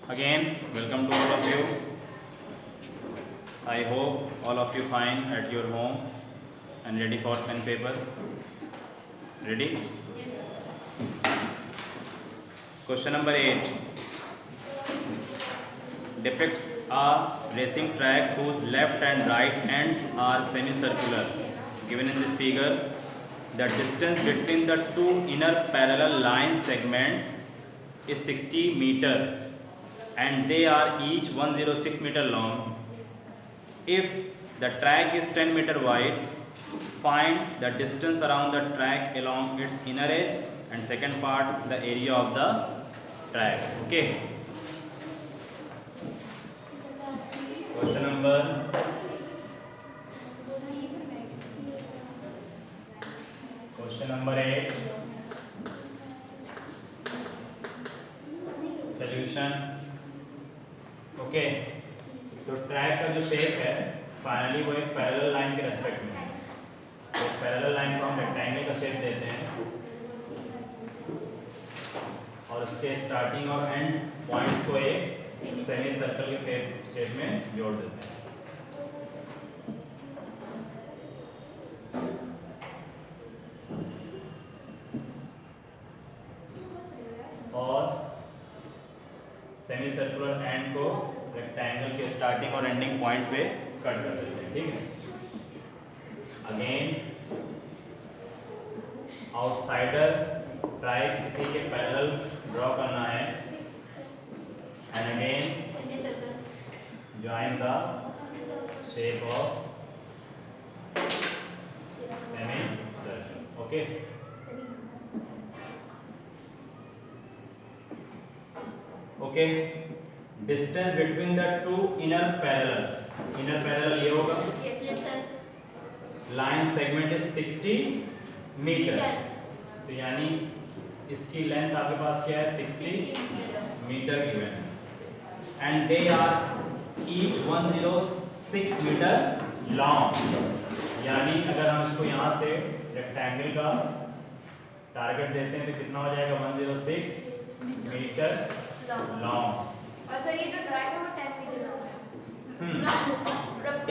Again, welcome to all of you. I hope all of you fine at your home and ready for pen paper. Ready? Question number 8 depicts a racing track whose left and right ends are semicircular. Given in this figure, the distance between the two inner parallel line segments is 60 meter and they are each 106 meter long. If the track is 10 meter wide, find the distance around the track along its inner edge, and second part, the area of the track. Okay. Question number 8. Solution. Okay, तो track का जो shape है finally वो एक parallel line के respect में है। तो पैरेलल लाइन को हम रेक्टेंगल का शेप देते हैं और उसके स्टार्टिंग और एंड पॉइंट्स को एक सेमी सर्कल के शेप में जोड़ देते हैं। और सेमी सर्कुलर एंड को रेक्टेंगल के स्टार्टिंग और एंडिंग पॉइंट पे कट कर देते हैं। ठीक है। अगेन आउटसाइडर ट्राई किसी के पैरेलल ड्रॉ करना है and again join the shape of semi circle. Okay, okay, distance between the two inner parallel ये होगा। लाइन सेगमेंट इज 60 मीटर, तो यानी इसकी लेंथ आपके पास क्या है 60 metre given and they are each 106 metre long. यानी अगर हम इसको यहाँ से रेक्टेंगल का टारगेट देते हैं तो कितना हो जाएगा 106 मीटर लॉन्ग। और सर ये जो ट्रैक है वो 10 मीटर लॉन्ग है।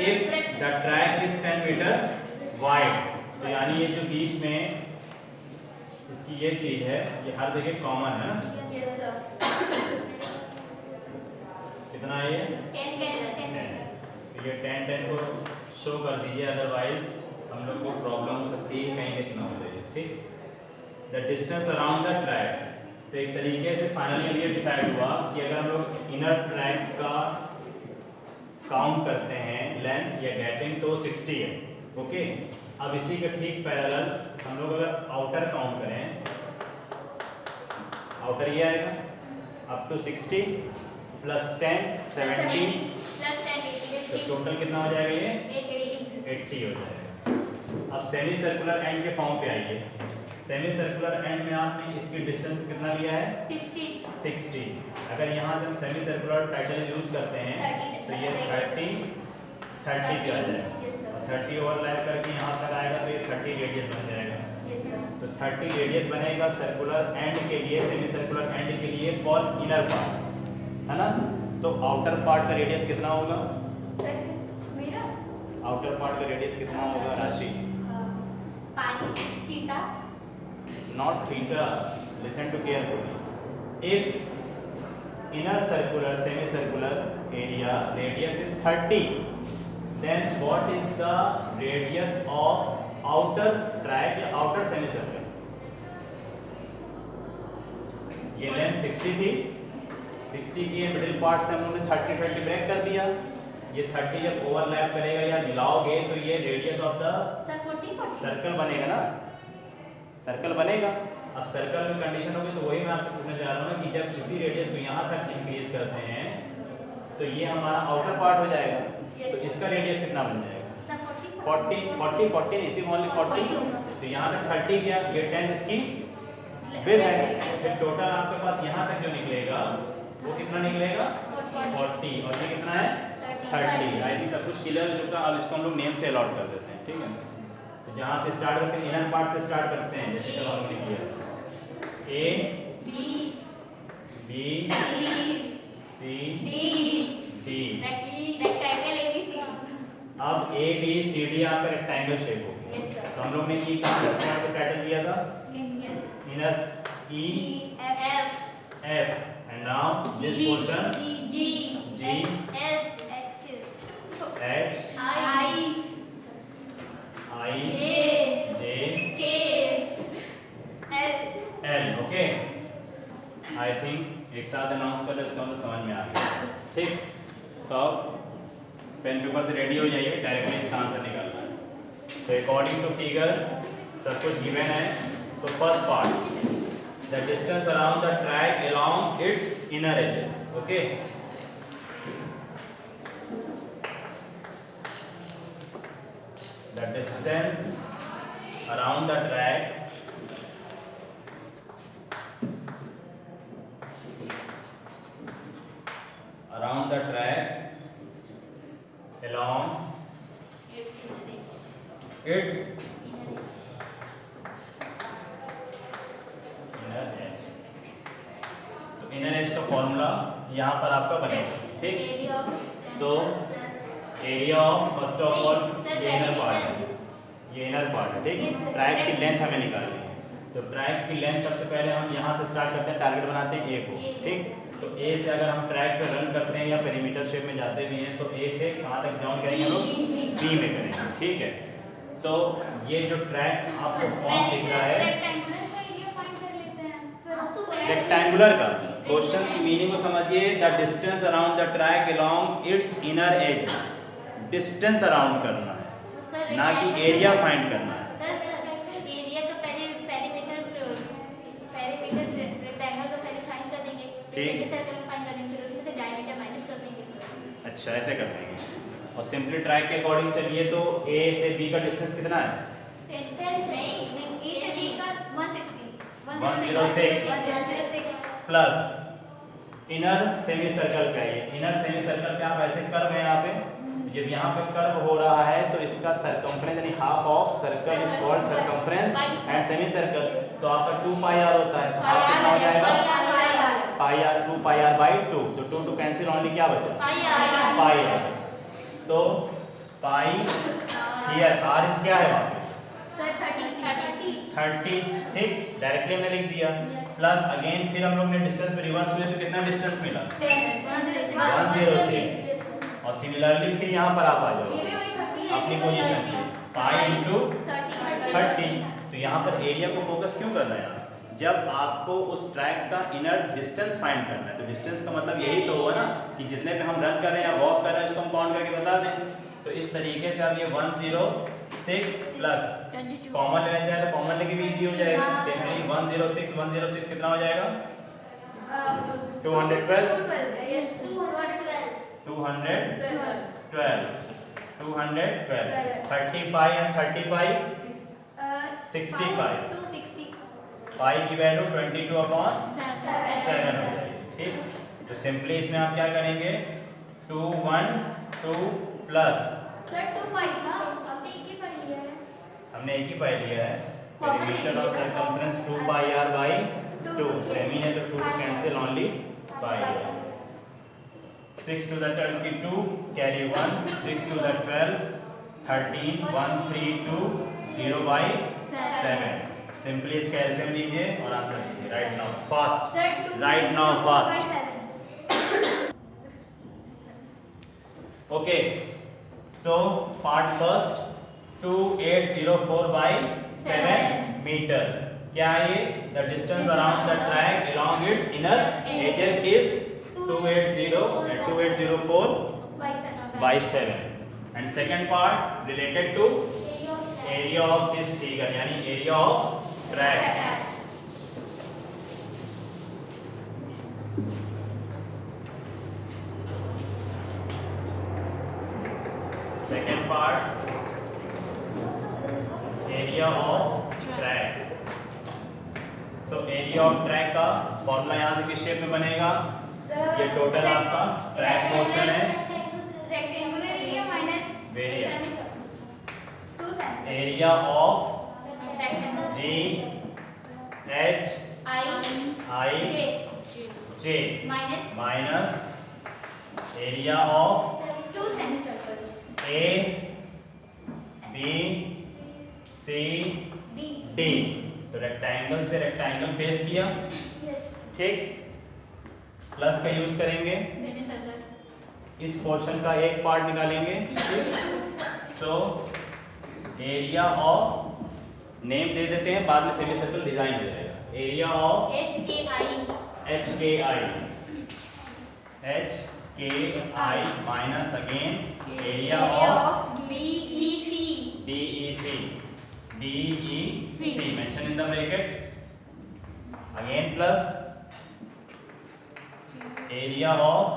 If the track is 10 metre wide, तो यानी ये जो बीच में इसकी ये चीज है ये हर जगह कॉमन है ना। Yes sir. कितना है ये 10 तो ये 10 को शो कर दीजिए, अदरवाइज हम लोग को प्रॉब्लम हो सकती है, कहीं मिस ना हो जाए। ठीक। The distance around the track, तो एक तरीके से फाइनली ये डिसाइड हुआ कि अगर हम लोग इनर ट्रैक का काउंट करते हैं लेंथ या गेटिंग तो 60 है। ओके, अब इसी के ठीक पैरेलल हम लोग अगर आउटर काउंट करें, आउटर ये आएगा अप टू 60 प्लस 10 70 प्लस 10 तो टोटल कितना हो जाएगा ये 80 हो जाएगा। अब सेमी सर्कुलर एंड के फॉर्म पे आइए। सेमी सर्कुलर एंड में आपने इसकी डिस्टेंस कितना लिया है 60। अगर यहाँ से हम सेमी सर्कुलर टाइटल यूज करते हैं तो ये 30 पे आ जाएगा। 30 ओवरलैप करके यहाँ तक आएगा तो ये 30 रेडियस बन जाएगा। तो 30 रेडियस बनेगा सर्कुलर एंड के लिए, सेमी सर्कुलर एंड के लिए फॉर इनर पार्ट, है ना। तो आउटर पार्ट का रेडियस कितना होगा? आउटर पार्ट का रेडियस कितना होगा राशि? Not theta. Listen to carefully. If inner circular semicircular area radius is 30, then what is the radius of outer track या outer semicircle? ये लेंथ 60 थी, 60 की मिडिल पार्ट से हम लोगों ने 30 ब्रेक कर दिया। ये 30 जब ओवरलैप करेगा या मिलाओगे तो ये रेडियस ऑफ द सर्कल बनेगा ना, सर्कल बनेगा। अब सर्कल में कंडीशन होगी तो वही मैं आपसे पूछना चाह रहा हूँ कि जब इसी रेडियस को यहाँ तक इंक्रीज करते हैं तो ये हमारा आउटर पार्ट हो जाएगा। तो इसका रेडियस कितना बन जाएगा 40 नहीं, सिर्फ ओनली 40। तो यहाँ तक 30 गया, ये 10 इसकी विड्थ है। तो टोटल आपके पास यहाँ तक जो निकलेगा वो कितना निकलेगा 40 और ये कितना है 30। आई थिंक सब कुछ क्लियर हो चुका। अब इसको हम लोग नेम से अलॉट कर देते हैं। ठीक है, तो जहाँ से स्टार्ट करते हैं इनर पार्ट से स्टार्ट करते हैं, जैसे कल हमने किया A B C C D. D. Rectangle ABC. अब ए बी सी डी आपका रेक्टेंगल शेप हो गया। Yes sir. तो हम लोग ने ये कहाँ स्टैंड पे पैटर्न लिया था? Yes. Inner E F. F and now this portion G. G. H. H I. I J. J K. L. L. Okay, I think एक साथ अनाउंस कर दो, इसका मतलब समझ में आ गया। ठीक, तो अब पेन पेपर से रेडी हो जाइए, डायरेक्टली इसका आंसर निकालना है। तो अकॉर्डिंग टू फिगर सब कुछ गिवन है। तो first part, the distance around the track along its inner edges. Okay, the distance around the track around the track along its inner edge। तो inner edge का formula यहाँ पर आपका बनेगा। ठीक, तो area of first of all ये inner part है, ये इनर पार्ट है। ठीक, ट्रैक की लेंथ हमें निकालनी है। तो ट्रैक की लेंथ सबसे पहले हम यहाँ से स्टार्ट करते हैं, टारगेट बनाते हैं ए को। ठीक, तो ए से अगर हम ट्रैक पे रन करते हैं या पेरीमीटर शेप में जाते भी हैं तो ए से कहाँ तक डाउन करेंगे हम लोग? बी में करेंगे। ठीक है, तो ये जो ट्रैक आपको फॉर्म दिख रहा है रेक्टेंगुलर का, क्वेश्चन की मीनिंग को समझिए। The distance around the track along its inner as, distance around करना है, ना कि एरिया फाइंड करना है। अच्छा, ऐसे कर देंगे। और सिंपली ट्रैक के अकॉर्डिंग चलिए, तो ए से बी का डिस्टेंस कितना है? 106 प्लस इनर सेमी सर्कल का, ये इनर सेमी सर्कल पे आप ऐसे कर्व है यहाँ पे, जब यहाँ पे कर्व हो रहा है तो इसका सर्कमफ्रेंस यानी half of circle is called circumference and semi circle. तो आपका 2 पाई आर होता है, तो हाफ कितना हो जाएगा? Pi are, 2 pi r by 2। तो 2 टू कैंसिल, ओनली क्या बचा? पाई आर। तो पाई हियर आर इज क्या है वहाँ पे? 30। ठीक, डायरेक्टली हमने लिख दिया। प्लस अगेन फिर हम लोग ने डिस्टेंस पे रिवर्स हुए तो कितना डिस्टेंस मिला? 106। और सिमिलरली फिर यहाँ पर आप आ जाओ अपनी पोजीशन पे, पाई इंटू 30। तो यहाँ पर एरिया को फोकस क्यों करना है यहाँ? जब आपको उस ट्रैक का इनर डिस्टेंस फाइंड करना है, तो डिस्टेंस का मतलब यही तो हुआ ना कि जितने पे हम रन कर रहे हैं या वॉक कर रहे हैं उसको हम काउंट करके बता दें। तो इस तरीके से आप ये 106 प्लस कॉमन लेना चाहे तो कॉमन लेके भी इजी हो जाएगा। सिंपली 106 कितना हो जाएगा? 212 30 पाई एंड 30 पाई 60 पाई, पाई की वैल्यू 22/7 हो जाएगी। ठीक, तो सिंपली इसमें आप क्या करेंगे? 212 प्लस हमने एक ही पाई लिया है, perimeter of circumference 2 pi r by 2, semi है तो 2 two cancel, only pi r. 6 to the 22 carry 1, 6 to the 12 13, 1 3 2 0 by 7। Simply इसका एलसीएम लीजिए और आंसर लीजिए right now fast, right now fast. Okay, so part first 2804 by 7 मीटर। क्या है ये? The distance around the track along its inner edges is 2804 by 7। And second part related to area of this figure, यानी area of track। Second part area of track। So area of track का formula यहाँ से किस shape में बनेगा? ये total आपका track motion है, rectangular area minus area of ji H I I J minus minus area of two semicircles. A B C D. D. तो रेक्टेंगल से रेक्टेंगल फेस किया, Yes. ठीक। प्लस का यूज करेंगे, Semicircle. इस portion का एक पार्ट निकालेंगे, सो एरिया ऑफ नेम दे देते हैं, बाद में सेमी सर्कल डिजाइन हो जाएगा। Area of h k i minus again area of b e c mention in the bracket again plus area of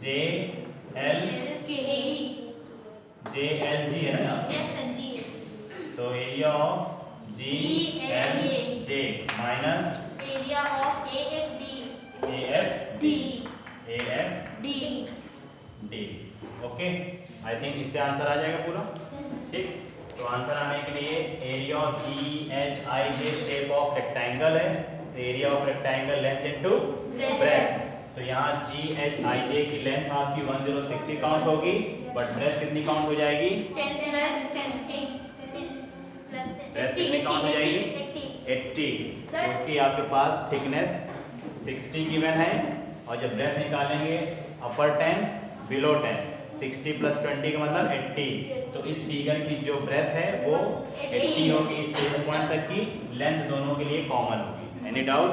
j l g है ना, तो area of g l j minus a f d. Okay, I think इससे answer आ जाएगा पूरा, ठीक। तो answer आने के लिए area of ji H i j shape of rectangle है, तो area of rectangle length into breadth. तो यहाँ जी एच आई जे की लेंथ आपकी 1060 काउंट होगी, बट ब्रेथ कितनी काउंट हो जाएगी? ब्रेथ कितनी काउंट हो जाएगी? 80, क्योंकि आपके पास थिकनेस 60 गिवन है, और जब ब्रेथ निकालेंगे अपर 10 बिलो 10, 60 प्लस 20 का मतलब 80। तो इस फिगर की जो ब्रेथ है वो 80 होगी, इस पॉइंट तक की लेंथ दोनों के लिए कॉमन होगी। Any doubt?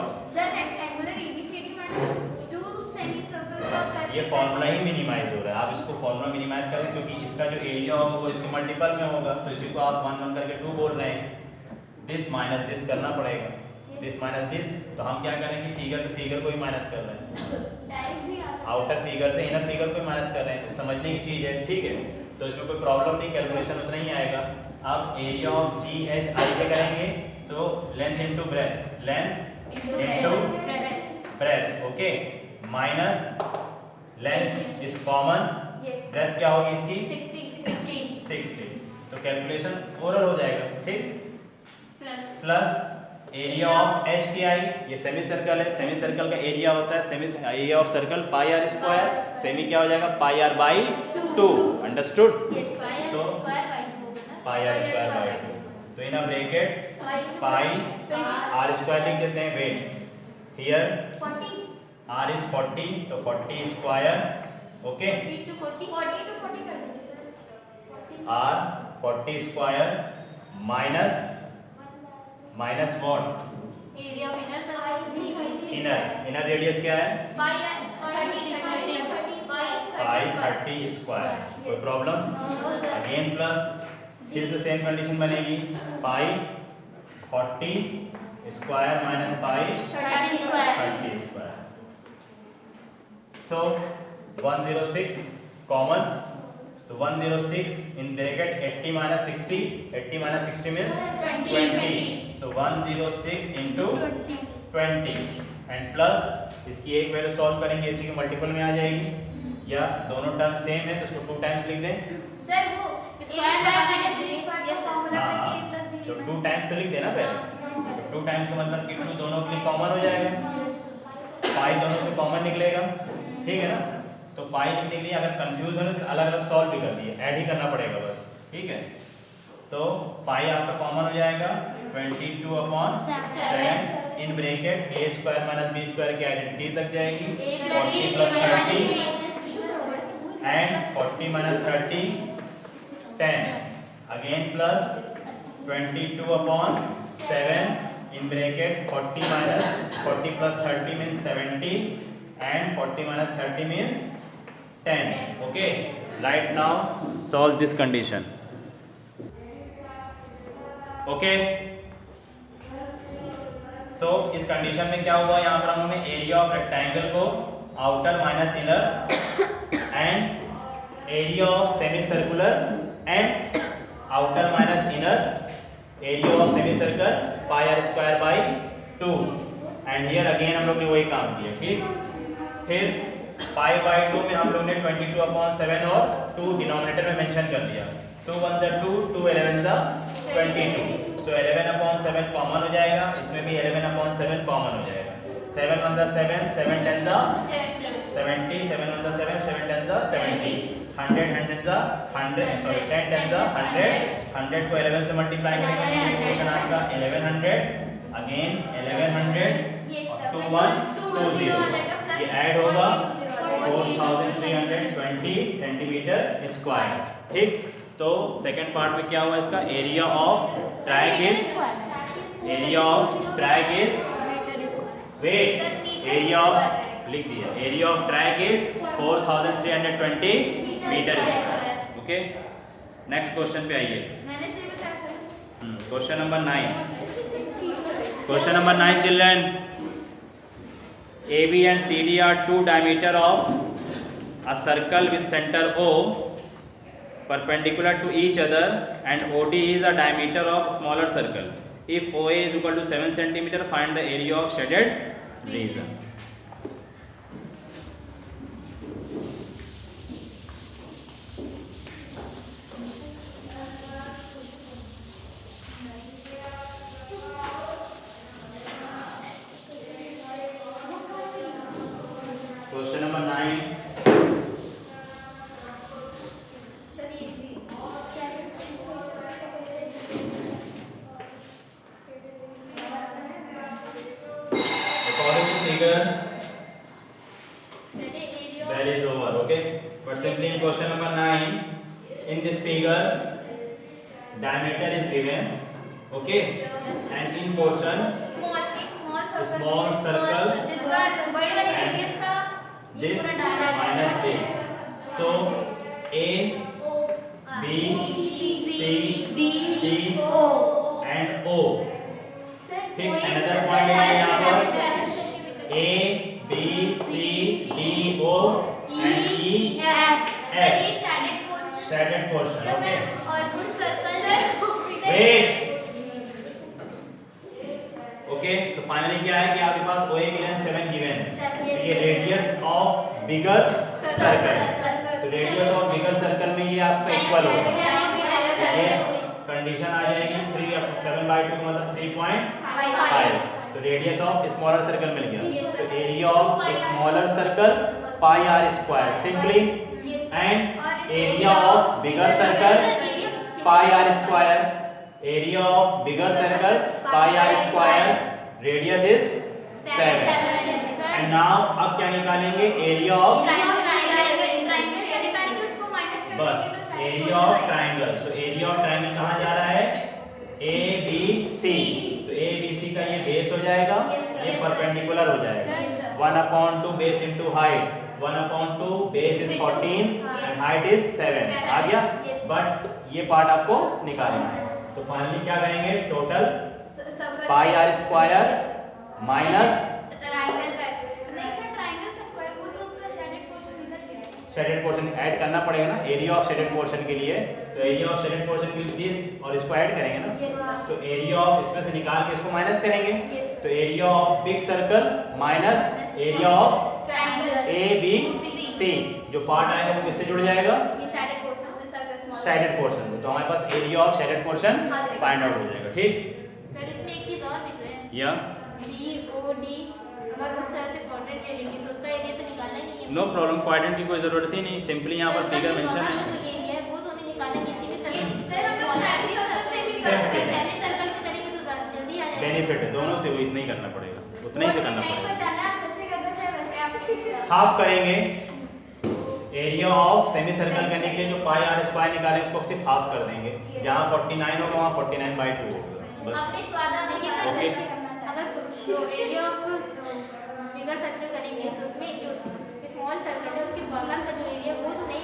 ये फॉर्मूला ही मिनिमाइज हो रहा है, आप इसको फॉर्मूला मिनिमाइज करें, क्योंकि इसका जो एरिया होगा वो इसके मल्टीपल में होगा, तो इसी को आप 1 1 करके 2 बोल रहे हैं। दिस माइनस दिस करना पड़ेगा, दिस माइनस दिस, तो हम क्या करेंगे, फिगर से फिगर को ही माइनस कर रहे हैं, आउटर फिगर से इनर फिगर को ही माइनस कर रहे हैं, सिर्फ समझने की चीज़ है, ठीक है। तो इसमें कोई प्रॉब्लम नहीं, कैलकुलेशन उतना ही आएगा। अब area of ji H I से करेंगे तो length into breadth, length into breadth, okay, minus length is common, breadth क्या होगी इसकी? 60। तो कैलकुलेशन ओरल हो जाएगा, ठीक। Plus area of h t i, ये सेमी सर्कल है, सेमी सर्कल का एरिया होता है semi area of circle pi r square, semi क्या हो जाएगा? Pi r by 2, understood? तो पाई आर स्क्वायर बाई 2, तो in a bracket pi r square लिख देते हैं, वेट हियर आर इज 40, तो 40 square, okay, r 40 square minus what? Inner radius क्या है? Pi 30 square. कोई प्रॉब्लम? अगेन प्लस, फिर से सेम कंडीशन बनेगी, pi 40 square minus pi 30 square. So 106 common, तो 106 in bracket 80 minus 60, 80 minus 60 means 20, so 106 into 20 and plus इसकी एक value solve करेंगे, इसी के मल्टीपल में आ जाएगी, या दोनों टर्म सेम है तो इसको 2 टाइम्स लिख दें, तो 2 टाइम्स तो लिख देना पहले, तो 2 टाइम्स का मतलब कि 2 दोनों के लिए कॉमन हो जाएगा, पाई दोनों से कॉमन निकलेगा, ठीक है ना। तो पाई लिखने के लिए अगर कंफ्यूज हो तो अलग अलग सॉल्व भी कर दिए, ऐड ही करना पड़ेगा बस, ठीक है। तो पाई आपका कॉमन हो जाएगा 22/7 in bracket A square minus B square की आइडेंटिटी तक जाएगी, 40 plus 30 and 40 minus 30 10, again plus 22/7 in bracket 40 plus 30 means 70 and 40 minus 30 means 10. Okay, right now solve this condition. Okay, so इस कंडीशन में क्या हुआ, यहाँ पर हम लोगों ने एरिया ऑफ रेक्टेंगल को outer minus inner and area of semi circular and outer minus inner area of semi circle pi r square by 2, and here again हम लोग ने वही काम किया, ठीक। फिर पाई बाई 2 में हम लोग ने 22/7 और 2 डिनोमिनेटर में मेंशन कर दिया, 2 1 जा 2, 2 11 जा 22, सो 11/7 कॉमन हो जाएगा, इसमें भी 11/7 कॉमन हो जाएगा, 7 1 the 7, 7 10 the 70, 7 1 the 7, 7 10 the 70, 100 100 the 100, sorry 10 10 the 100, 100 को 11 से मल्टीप्लाई करेंगे तो ये क्वेश्चन आपका 1100, अगेन 1100 2 1 2 0, ये ऐड होगा 4320 सेंटीमीटर स्क्वायर। ठीक, तो सेकंड पार्ट में क्या हुआ इसका, area of track is, area of track is, wait, area of लिख दिया, area of track is 4320 metre square. Okay, next question पे आइए। Question number 9, question number 9 children, AB and CD are two diameter of a circle with center O perpendicular to each other and OD is a diameter of smaller circle. If OA is equal to 7 cm, find the area of shaded region. Question number 9. According to figure, that is over. Okay, but simply in question number 9, in this figure, diameter is given. Okay, and in portion, small circle and this minus this. So A, B, C, D and O. ठीक, another point लेंगे यहाँ पर A, B, C, D, O and E, F. Shaded portion. Okay. और उस circle Wait. Okay, तो finally क्या है कि आपके पास OA की लेंथ 7 गिवन है, ये रेडियस ऑफ बिगर सर्कल, तो रेडियस ऑफ बिगर सर्कल में ये आपका इक्वल होगा, ये कंडीशन आ जाएगी 7/2 मतलब 3.5, तो रेडियस ऑफ स्मॉलर सर्कल मिल गया, तो area of smaller circle pi r square simply, and area of bigger circle pi r square, area of bigger circle pi r square, radius is 7, and now अब क्या निकालेंगे, area of, बस area of triangle, so area of triangle कहाँ जा रहा है, ए B सी, तो ए B सी का ये बेस हो जाएगा, ये परपेंडिकुलर हो जाएगा, 1/2 base into height, 1/2 base is 14 and height is 7, आ गया, बट ये पार्ट आपको निकालना है, तो फाइनली क्या करेंगे, total pi r square minus shaded portion add करना पड़ेगा ना, एरिया ऑफ शेडेड पोर्शन के लिए, तो एरिया ऑफ शेडेड पोर्शन के लिए दिस और इसको ऐड करेंगे ना, तो एरिया ऑफ इसमें से निकाल के इसको माइनस करेंगे, तो area of big circle minus area of A B C, जो पार्ट आएगा वो किससे जुड़ जाएगा, शेडेड पोर्शन से, तो हमारे पास area of shaded portion find out हो जाएगा। ठीक, सर इसमें एक चीज और विषय है, या DOD अगर उस तरह से क्वाड्रेंट ले लेंगे तो उसका एरिया तो निकालना ही नहीं है। नो प्रॉब्लम, क्वाड्रेंट की कोई जरूरत ही नहीं, सिंपली यहाँ पर फिगर मेंशन है, जो एरिया है वो तो हमें निकालना नहीं है, सर हम लोग सेमी सर्कल से भी कर सकते हैं, सेमी सर्कल से करेंगे तो जल्दी आ जाएगा, बेनिफिट है दोनों से, वो इतना ही करना पड़ेगा, उतना ही से करना पड़ेगा, कैसे करना चाहिए वैसे आप हाफ करेंगे, एरिया ऑफ सेमी सर्कल करने के लिए जो पाई आर स्क्वायर निकाले उसको सिर्फ हाफ कर देंगे, जहाँ 49 होगा वहाँ 49/2 होगा, बस। आपने स्वादा देखिए सर ओके। कैसे करना चाहिए, अगर जो एरिया ऑफ बिगर सर्कल करेंगे तो उसमें जो स्मॉल सर्कल है उसके बगल का जो एरिया वो तो नहीं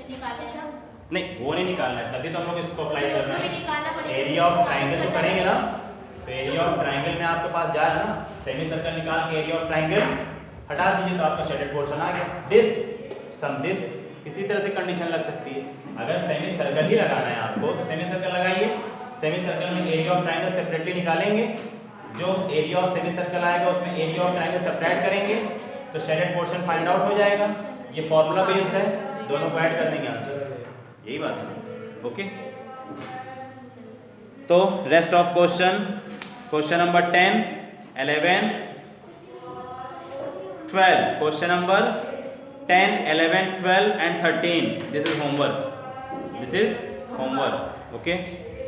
निकालना है ना, नहीं वो नहीं निकालना है, तभी तो हम लोग इसको अप्लाई तो करना उसको भी है, निकालना पड़ेगा, एरिया ऑफ ट्राइंगल तो करेंगे ना, तो एरिया ऑफ ट्राइंगल में आपके पास जा रहा है ना, सेमी सर्कल निकाल के एरिया ऑफ ट्राइंगल हटा दीजिए तो आपका शेडेड पोर्शन आ गया, दिस सम दिस, इसी तरह से कंडीशन लग सकती है, अगर सेमी सर्कल ही लगाना है आपको तो सेमी सर्कल लगाइए, सेमी सर्कल में एरिया ऑफ ट्राइंगल सेपरेटली निकालेंगे, जो एरिया ऑफ सेमी सर्कल आएगा उसमें एरिया ऑफ ट्राइंगल सेपरेट करेंगे तो शेडेड पोर्शन फाइंड आउट हो जाएगा, ये फॉर्मूला बेस्ड है, दोनों को ऐड कर देंगे आंसर, यही बात है। ओके, तो rest of question, question number 10, 11, 12. Question number 10, 11, 12 and 13. This is homework. This is homework. Okay.